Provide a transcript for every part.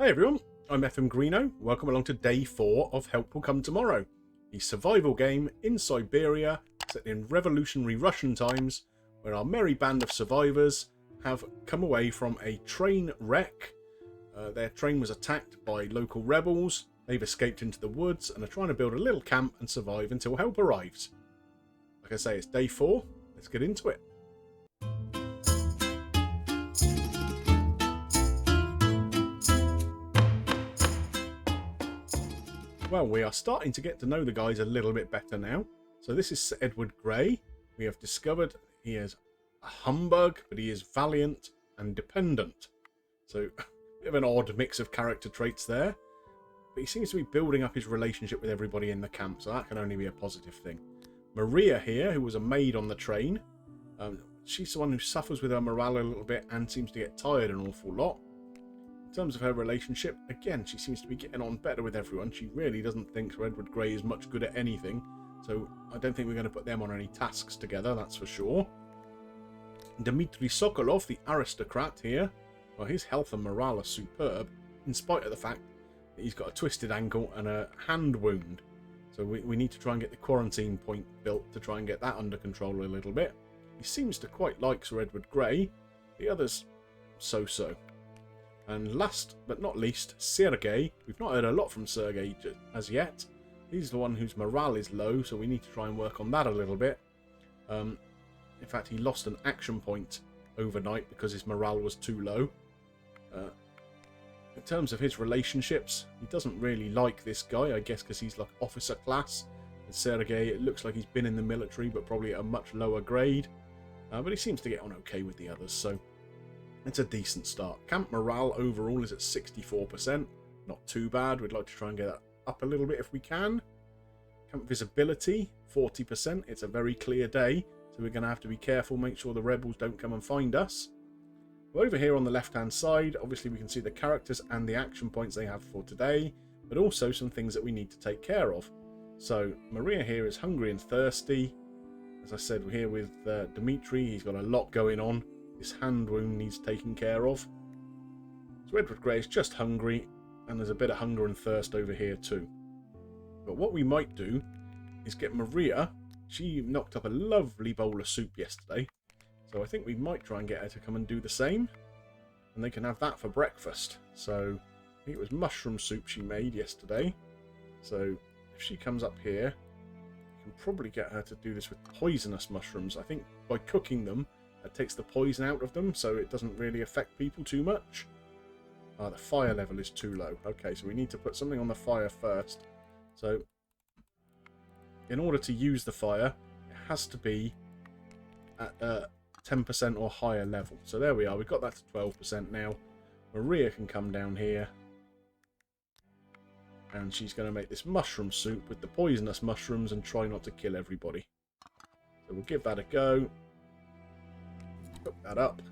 Hi everyone, I'm FM Greeno. Welcome along to day 4 of Help Will Come Tomorrow, a survival game in Siberia set in revolutionary Russian times, where our merry band of survivors have come away from a train wreck. Their train was attacked by local rebels. They've escaped into the woods and are trying to build a little camp and survive until help arrives. Like I say, it's day 4. Let's get into it. Well, we are starting to get to know the guys a little bit better now. So this is Sir Edward Grey. We have discovered he is a humbug, but he is valiant and dependent. So a bit of an odd mix of character traits there. But he seems to be building up his relationship with everybody in the camp, so that can only be a positive thing. Maria here, who was a maid on the train, she's the one who suffers with her morale a little bit and seems to get tired an awful lot. In terms of her relationship, again, she seems to be getting on better with everyone. She really doesn't think Sir Edward Grey is much good at anything, so I don't think we're going to put them on any tasks together, that's for sure. Dmitry Sokolov, the aristocrat here, well, his health and morale are superb, in spite of the fact that he's got a twisted ankle and a hand wound. So we need to try and get the quarantine point built to try and get that under control a little bit. He seems to quite like Sir Edward Grey. The others, so-so. And last but not least, Sergei. We've not heard a lot from Sergei as yet. He's the one whose morale is low, so we need to try and work on that a little bit. In fact, he lost an action point overnight because his morale was too low. In terms of his relationships, he doesn't really like this guy, I guess because he's like officer class. And Sergei, it looks like he's been in the military, but probably at a much lower grade. But he seems to get on okay with the others, so it's a decent start. Camp morale overall is at 64%. Not too bad. We'd like to try and get that up a little bit if we can. Camp visibility, 40%. It's a very clear day, so we're going to have to be careful, make sure the rebels don't come and find us. Well, over here on the left-hand side, obviously we can see the characters and the action points they have for today, but also some things that we need to take care of. So, Maria here is hungry and thirsty. As I said, we're here with Dmitry. He's got a lot going on. His hand wound needs taking care of. So Edward Grey is just hungry, and there's a bit of hunger and thirst over here too. But what we might do is get Maria. She knocked up a lovely bowl of soup yesterday, so I think we might try and get her to come and do the same, and they can have that for breakfast. So I think it was mushroom soup she made yesterday. So if she comes up here, we can probably get her to do this with poisonous mushrooms. I think by cooking them, that takes the poison out of them, so it doesn't really affect people too much. Ah, the fire level is too low. Okay, so we need to put something on the fire first. So, in order to use the fire, it has to be at 10% or higher level. So there we are. We've got that to 12% now. Maria can come down here, and she's going to make this mushroom soup with the poisonous mushrooms and try not to kill everybody. So we'll give that a go. Cook that up.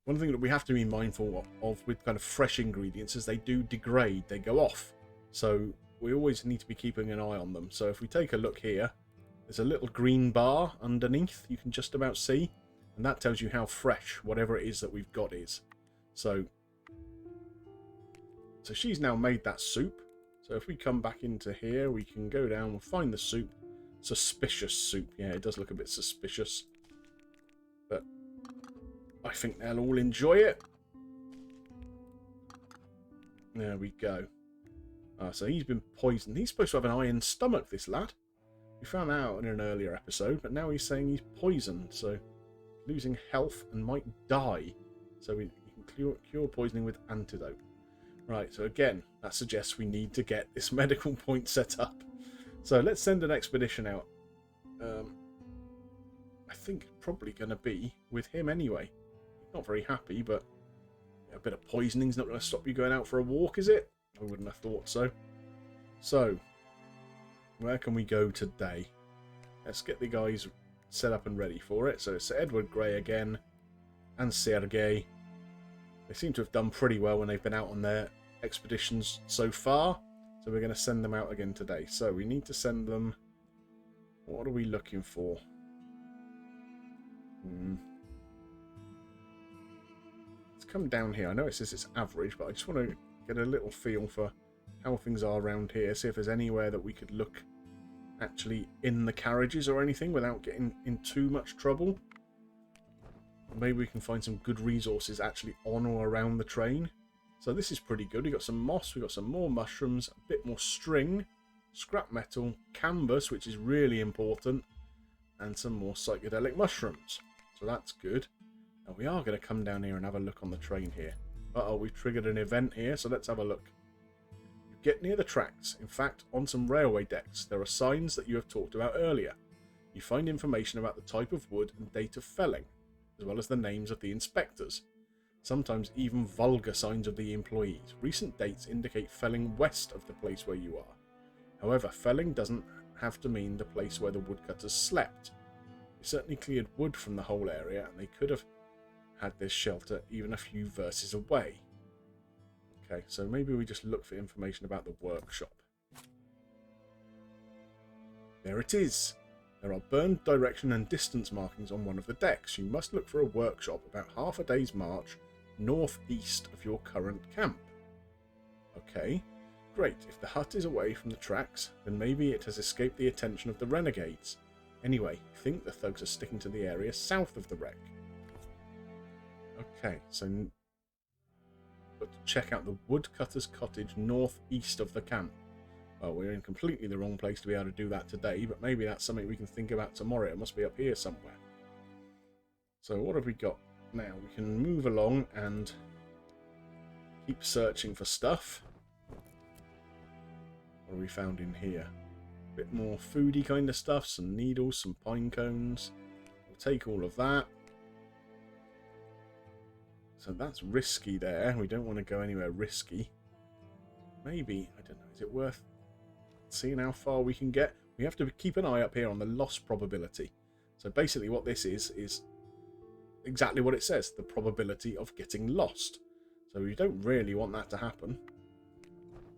One thing that we have to be mindful of with kind of fresh ingredients is they do degrade, they go off. So we always need to be keeping an eye on them. So if we take a look here, there's a little green bar underneath you can just about see, and that tells you how fresh whatever it is that we've got is. So she's now made that soup. So if we come back into here, we can go down, we'll find the soup. Suspicious soup. Yeah, it does look a bit suspicious, but I think they'll all enjoy it. There we go. So he's been poisoned. He's supposed to have an iron stomach, this lad. We found that out in an earlier episode, but now he's saying he's poisoned, so losing health and might die. So we can cure poisoning with antidote. Right, so again, that suggests we need to get this medical point set up. So let's send an expedition out. I think it's probably going to be with him anyway. Not very happy, but a bit of poisoning's not going to stop you going out for a walk, is it? I wouldn't have thought so. So, where can we go today? Let's get the guys set up and ready for it. So it's Edward Grey again, and Sergei. They seem to have done pretty well when they've been out on their expeditions so far. So we're going to send them out again today. So we need to send them... What are we looking for? come down here. I know it says it's average, but I just want to get a little feel for how things are around here. See if there's anywhere that we could look actually in the carriages or anything without getting in too much trouble. Maybe we can find some good resources actually on or around the train. So this is pretty good. We've got some moss, we've got some more mushrooms, a bit more string, scrap metal, canvas, which is really important, and some more psychedelic mushrooms. So that's good. Now we are going to come down here and have a look on the train here. Uh-oh, we've triggered an event here, so let's have a look. You get near the tracks. In fact, on some railway decks, there are signs that you have talked about earlier. You find information about the type of wood and date of felling, as well as the names of the inspectors. Sometimes even vulgar signs of the employees. Recent dates indicate felling west of the place where you are. However, felling doesn't have to mean the place where the woodcutters slept. They certainly cleared wood from the whole area, and they could have had this shelter even a few verses away. Okay, so maybe we just look for information about the workshop. There it is. There are burned direction and distance markings on one of the decks. You must look for a workshop about half a day's march northeast of your current camp. Okay, great. If the hut is away from the tracks, then maybe it has escaped the attention of the renegades. Anyway, I think the thugs are sticking to the area south of the wreck. Okay, so but to check out the woodcutter's cottage northeast of the camp. Well, we're in completely the wrong place to be able to do that today, but maybe that's something we can think about tomorrow. It must be up here somewhere. So what have we got now? We can move along and keep searching for stuff. What have we found in here? A bit more foodie kind of stuff, some needles, some pine cones. We'll take all of that. So that's risky there. We don't want to go anywhere risky. Maybe, I don't know, is it worth seeing how far we can get? We have to keep an eye up here on the loss probability. So basically what this is exactly what it says, the probability of getting lost. So we don't really want that to happen.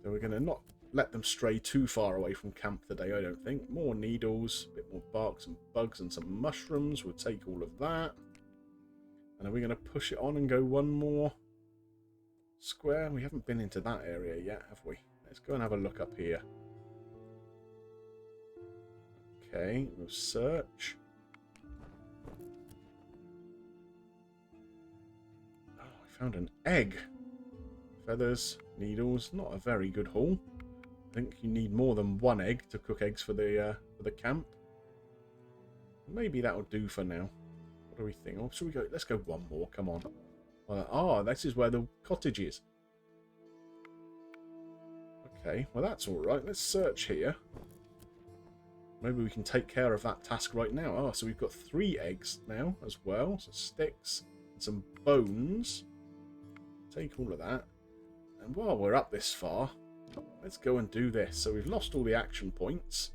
So we're going to not let them stray too far away from camp today, I don't think. More needles, a bit more bark, some bugs and some mushrooms. We'll take all of that. And are we going to push it on and go one more square? We haven't been into that area yet, have we? Let's go and have a look up here. Okay, we'll search. Oh, I found an egg. Feathers, needles, not a very good haul. I think you need more than one egg to cook eggs for the camp. Maybe that'll do for now. What do we think? Oh, shall we go? Let's go one more. Come on. This is where the cottage is. Okay, well that's all right. Let's search here. Maybe we can take care of that task right now. Oh, so we've got 3 eggs now as well. So sticks and some bones. Take all of that. And while we're up this far, let's go and do this. So we've lost all the action points.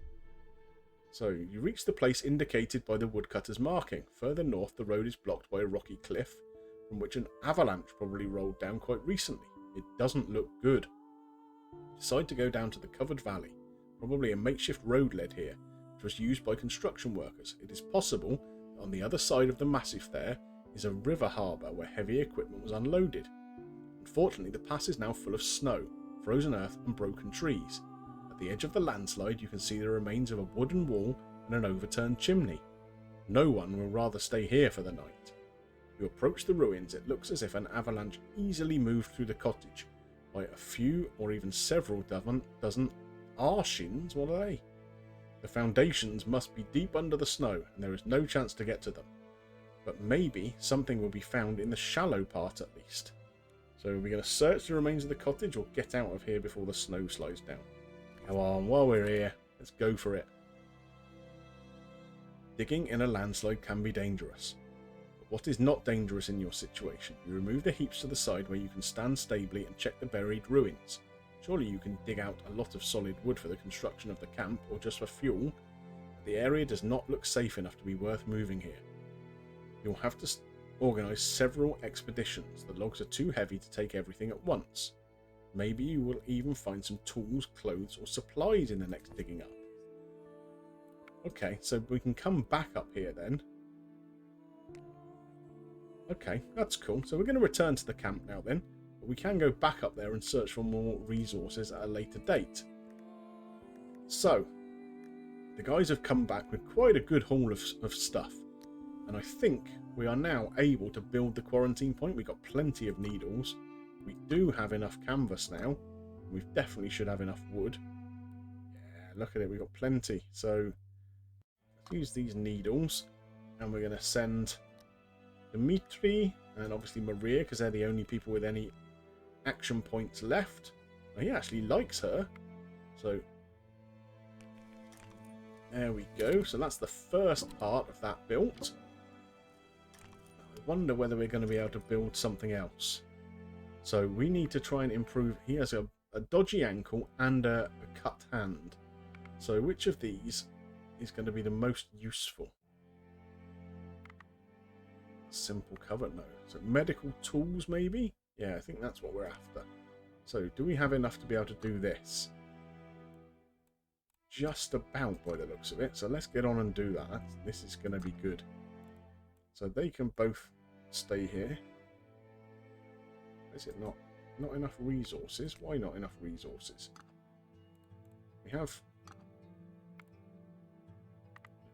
So you reach the place indicated by the woodcutter's marking. Further north, the road is blocked by a rocky cliff from which an avalanche probably rolled down quite recently. It doesn't look good. Decide to go down to the covered valley. Probably a makeshift road led here, which was used by construction workers. It is possible that on the other side of the massif there is a river harbour where heavy equipment was unloaded. Unfortunately, the pass is now full of snow, frozen earth and broken trees. At the edge of the landslide you can see the remains of a wooden wall and an overturned chimney. No one will rather stay here for the night. You approach the ruins. It looks as if an avalanche easily moved through the cottage by a few or even several dozen arshins. What are they? The foundations must be deep under the snow and there is no chance to get to them. But maybe something will be found in the shallow part at least. So are we going to search the remains of the cottage or get out of here before the snow slows down? Come on, while we're here, let's go for it. Digging in a landslide can be dangerous. But what is not dangerous in your situation? You remove the heaps to the side where you can stand stably and check the buried ruins. Surely you can dig out a lot of solid wood for the construction of the camp or just for fuel. The area does not look safe enough to be worth moving here. You'll have to organise several expeditions. The logs are too heavy to take everything at once. Maybe you will even find some tools, clothes or supplies in the next digging up. Okay, so we can come back up here then. Okay, that's cool. So we're going to return to the camp now then. But we can go back up there and search for more resources at a later date. So, the guys have come back with quite a good haul of stuff. And I think we are now able to build the quarantine point. We've got plenty of needles. We do have enough canvas now. We definitely should have enough wood. Yeah, look at it. We've got plenty. So, let's use these needles. And we're going to send Dimitri and obviously Maria, because they're the only people with any action points left. Oh, he actually likes her. So, there we go. So that's the first part of that built. I wonder whether we're going to be able to build something else. So we need to try and improve. He has a dodgy ankle and a cut hand. So which of these is going to be the most useful? Simple cover? No. So medical tools maybe? Yeah, I think that's what we're after. So do we have enough to be able to do this? Just about by the looks of it. So let's get on and do that. This is going to be good. So they can both stay here. Is it not enough resources? Why not enough resources? We have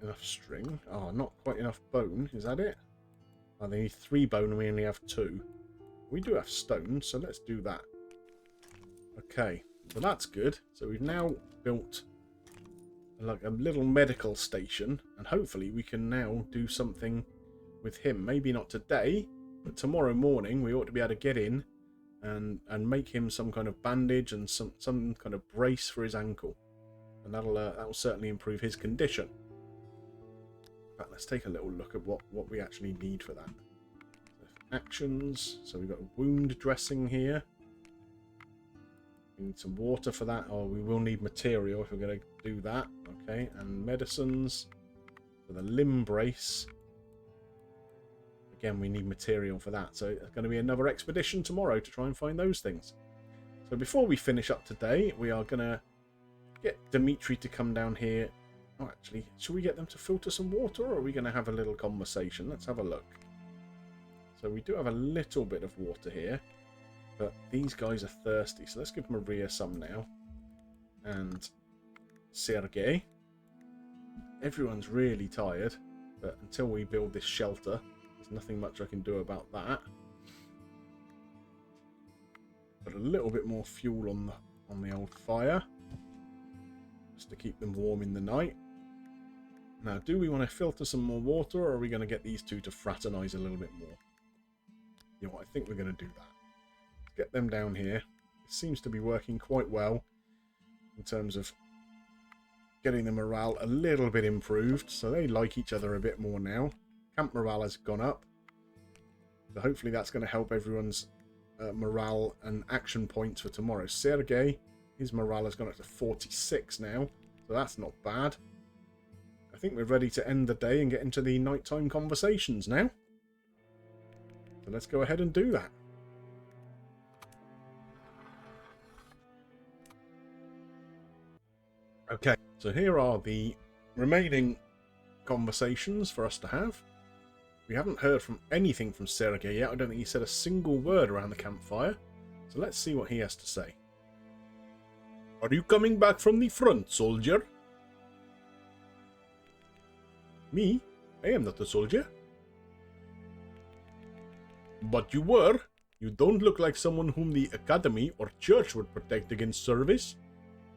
enough string. Oh, not quite enough bone. Is that it? Oh, they need 3 bone and we only have 2. We do have stone, so let's do that. Okay, so that's good. So we've now built like a little medical station, and hopefully we can now do something with him. Maybe not today, but tomorrow morning we ought to be able to get in and make him some kind of bandage and some kind of brace for his ankle, and that'll certainly improve his condition. But let's take a little look at what we actually need for that. Actions. So we've got wound dressing here. We need some water for that. Oh, we will need material if we're going to do that. Okay, and medicines for the limb brace. Again, we need material for that. So it's going to be another expedition tomorrow to try and find those things. So before we finish up today, we are going to get Dimitri to come down here. Oh, actually, should we get them to filter some water, or are we going to have a little conversation? Let's have a look. So we do have a little bit of water here, but these guys are thirsty. So let's give Maria some now. And Sergei. Everyone's really tired, but until we build this shelter, there's nothing much I can do about that. Put a little bit more fuel on the old fire, just to keep them warm in the night. Now, do we want to filter some more water, or are we going to get these two to fraternize a little bit more? You know what, I think we're going to do that. Get them down here. It seems to be working quite well in terms of getting the morale a little bit improved, so they like each other a bit more now. Camp morale has gone up, so hopefully that's going to help everyone's morale and action points for tomorrow. Sergei, his morale has gone up to 46 now, so that's not bad. I think we're ready to end the day and get into the nighttime conversations now. So let's go ahead and do that. Okay, so here are the remaining conversations for us to have. We haven't heard from anything from Sergei yet. I don't think he said a single word around the campfire. So let's see what he has to say. Are you coming back from the front, soldier? Me? I am not a soldier. But you were. You don't look like someone whom the academy or church would protect against service.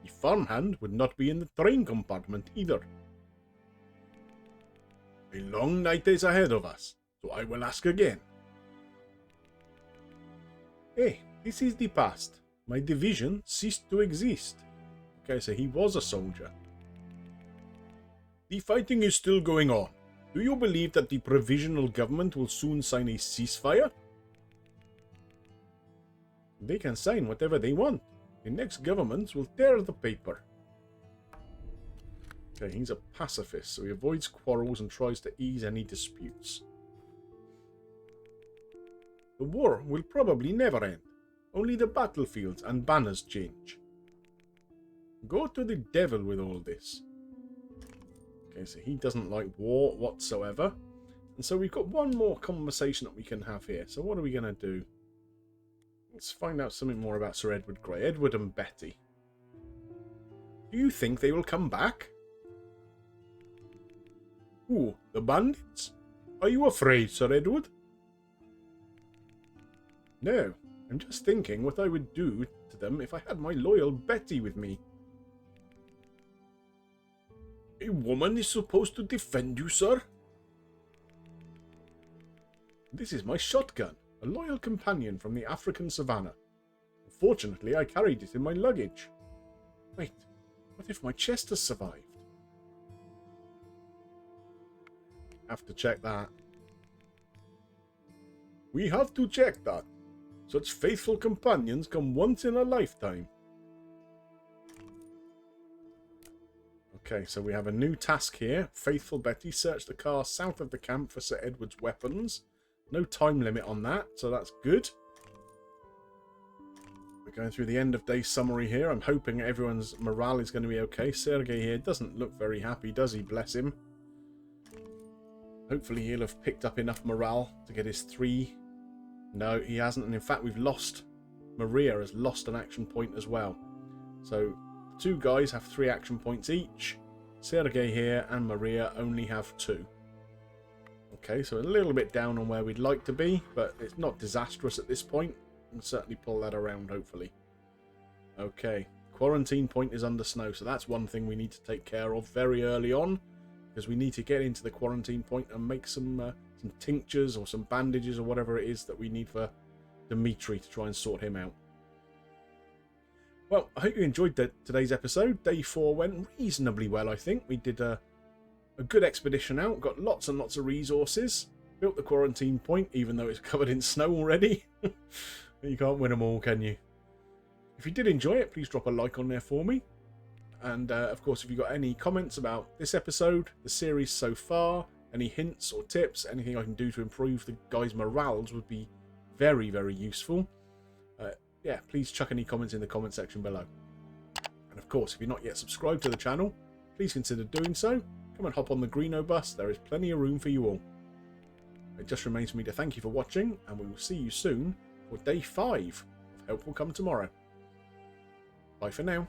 The farmhand would not be in the train compartment either. A long night is ahead of us, so I will ask again. Hey, this is the past. My division ceased to exist. Okay, so he was a soldier. The fighting is still going on. Do you believe that the provisional government will soon sign a ceasefire? They can sign whatever they want. The next governments will tear the paper. Okay, he's a pacifist, so he avoids quarrels and tries to ease any disputes. The war will probably never end. Only the battlefields and banners change. Go to the devil with all this. Okay, so he doesn't like war whatsoever. And so we've got one more conversation that we can have here. So what are we going to do? Let's find out something more about Sir Edward Grey. Edward and Betty. Do you think they will come back? Ooh, the bandits? Are you afraid, Sir Edward? No, I'm just thinking what I would do to them if I had my loyal Betty with me. A woman is supposed to defend you, sir? This is my shotgun, a loyal companion from the African savannah. Unfortunately, I carried it in my luggage. Wait, what if my chest has survived? Have to check that. We have to check that. Such faithful companions come once in a lifetime. Okay, so we have a new task here. Faithful Betty, search the car south of the camp for Sir Edward's weapons. No time limit on that, so that's good. We're going through the end of day summary here. I'm hoping everyone's morale is going to be okay. Sergei here doesn't look very happy, does he? Bless him. Hopefully he'll have picked up enough morale to get his 3. No, he hasn't, and in fact we've lost. Maria has lost an action point as well. So the 2 guys have 3 action points each. Sergei here and Maria only have 2. Okay, so a little bit down on where we'd like to be, but it's not disastrous at this point. We can certainly pull that around, hopefully. Okay, quarantine point is under snow, so that's one thing we need to take care of very early on, because we need to get into the quarantine point and make some tinctures or some bandages or whatever it is that we need for Dimitri to try and sort him out. Well, I hope you enjoyed today's episode. Day 4 went reasonably well, I think. We did a good expedition out, got lots and lots of resources, built the quarantine point, even though it's covered in snow already. You can't win them all, can you? If you did enjoy it, please drop a like on there for me. And, of course, if you've got any comments about this episode, the series so far, any hints or tips, anything I can do to improve the guys' morales would be very, very useful. Yeah, please chuck any comments in the comment section below. And, of course, if you're not yet subscribed to the channel, please consider doing so. Come and hop on the Greeno bus. There is plenty of room for you all. It just remains for me to thank you for watching, and we will see you soon for day 5 of Help Will Come Tomorrow. Bye for now.